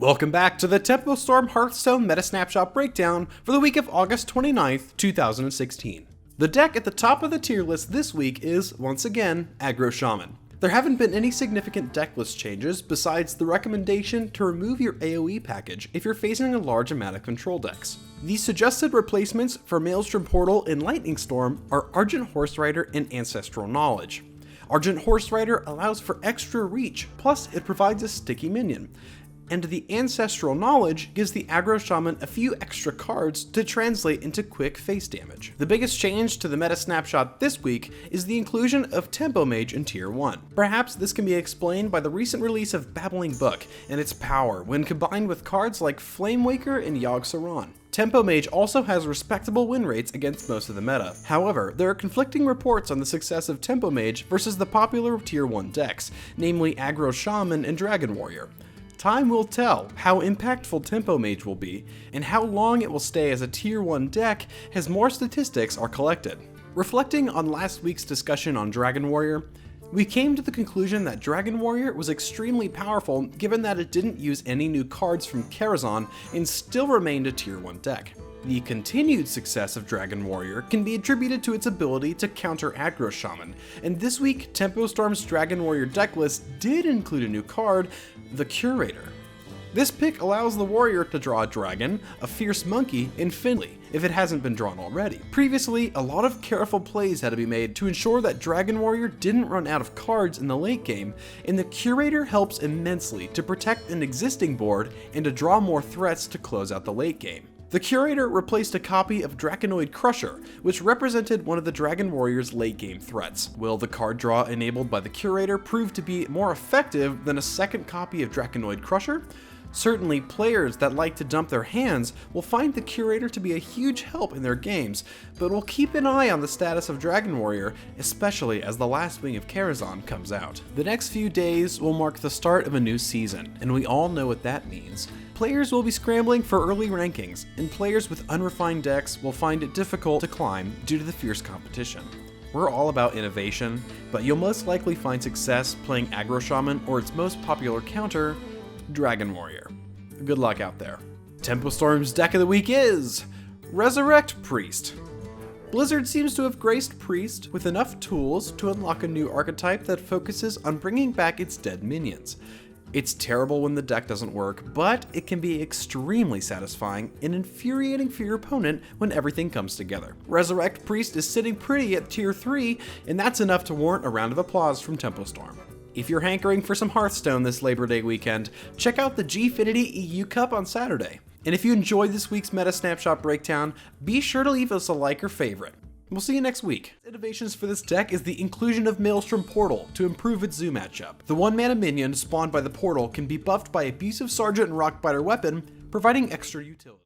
Welcome back to the Tempo Storm Hearthstone Meta Snapshot Breakdown for the week of August 29th, 2016. The deck at the top of the tier list this week is, once again, Aggro Shaman. There haven't been any significant deck list changes besides the recommendation to remove your AoE package if you're facing a large amount of control decks. The suggested replacements for Maelstrom Portal and Lightning Storm are Argent Horse Rider and Ancestral Knowledge. Argent Horse Rider allows for extra reach, plus it provides a sticky minion. And the Ancestral Knowledge gives the Aggro Shaman a few extra cards to translate into quick face damage. The biggest change to the meta snapshot this week is the inclusion of Tempo Mage in Tier 1. Perhaps this can be explained by the recent release of Babbling Book and its power when combined with cards like Flame Waker and Yogg-Saron. Tempo Mage also has respectable win rates against most of the meta. However, there are conflicting reports on the success of Tempo Mage versus the popular Tier 1 decks, namely Aggro Shaman and Dragon Warrior. Time will tell how impactful Tempo Mage will be, and how long it will stay as a Tier 1 deck as more statistics are collected. Reflecting on last week's discussion on Dragon Warrior, we came to the conclusion that Dragon Warrior was extremely powerful given that it didn't use any new cards from Karazhan and still remained a Tier 1 deck. The continued success of Dragon Warrior can be attributed to its ability to counter Aggro Shaman, and this week Tempo Storm's Dragon Warrior deck list did include a new card, the Curator. This pick allows the warrior to draw a dragon, a fierce monkey, and Finley, if it hasn't been drawn already. Previously, a lot of careful plays had to be made to ensure that Dragon Warrior didn't run out of cards in the late game, and the Curator helps immensely to protect an existing board and to draw more threats to close out the late game. The Curator replaced a copy of Draconoid Crusher, which represented one of the Dragon Warrior's late game threats. Will the card draw enabled by the Curator prove to be more effective than a second copy of Draconoid Crusher? Certainly, players that like to dump their hands will find the Curator to be a huge help in their games, but we'll keep an eye on the status of Dragon Warrior, especially as the last wing of Karazhan comes out. The next few days will mark the start of a new season, and we all know what that means. Players will be scrambling for early rankings, and players with unrefined decks will find it difficult to climb due to the fierce competition. We're all about innovation, but you'll most likely find success playing Aggro Shaman or its most popular counter, Dragon Warrior. Good luck out there. Tempo Storm's deck of the week is Resurrect Priest. Blizzard seems to have graced Priest with enough tools to unlock a new archetype that focuses on bringing back its dead minions. It's terrible when the deck doesn't work, but it can be extremely satisfying and infuriating for your opponent when everything comes together. Resurrect Priest is sitting pretty at Tier 3, and that's enough to warrant a round of applause from Tempo Storm. If you're hankering for some Hearthstone this Labor Day weekend, check out the Gfinity EU Cup on Saturday. And if you enjoyed this week's Meta Snapshot Breakdown, be sure to leave us a like or favorite. We'll see you next week. Innovations for this deck is the inclusion of Maelstrom Portal to improve its zoo matchup. The 1-mana minion spawned by the portal can be buffed by Abusive Sergeant and Rockbiter Weapon, providing extra utility.